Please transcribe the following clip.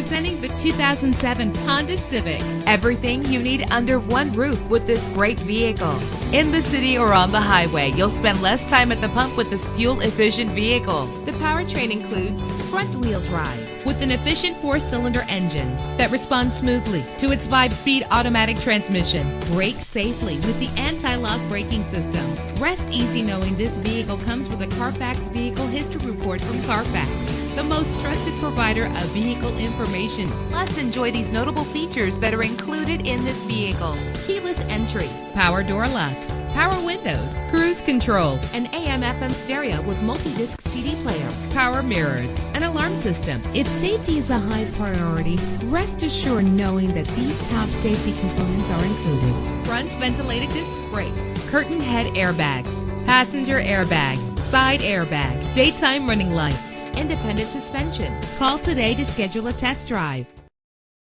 Presenting the 2007 Honda Civic. Everything you need under one roof with this great vehicle. In the city or on the highway, you'll spend less time at the pump with this fuel-efficient vehicle. The powertrain includes front-wheel drive with an efficient 4-cylinder engine that responds smoothly to its 5-speed automatic transmission. Brake safely with the anti-lock braking system. Rest easy knowing this vehicle comes with a Carfax Vehicle History Report from Carfax, the most trusted provider of vehicle information. Plus, enjoy these notable features that are included in this vehicle: keyless entry, power door locks, power windows, cruise control, an AM/FM stereo with multi-disc CD player, power mirrors, an alarm system. If safety is a high priority, rest assured knowing that these top safety components are included: front ventilated disc brakes, curtain head airbags, passenger airbag, side airbag, daytime running lights, independent suspension. Call today to schedule a test drive.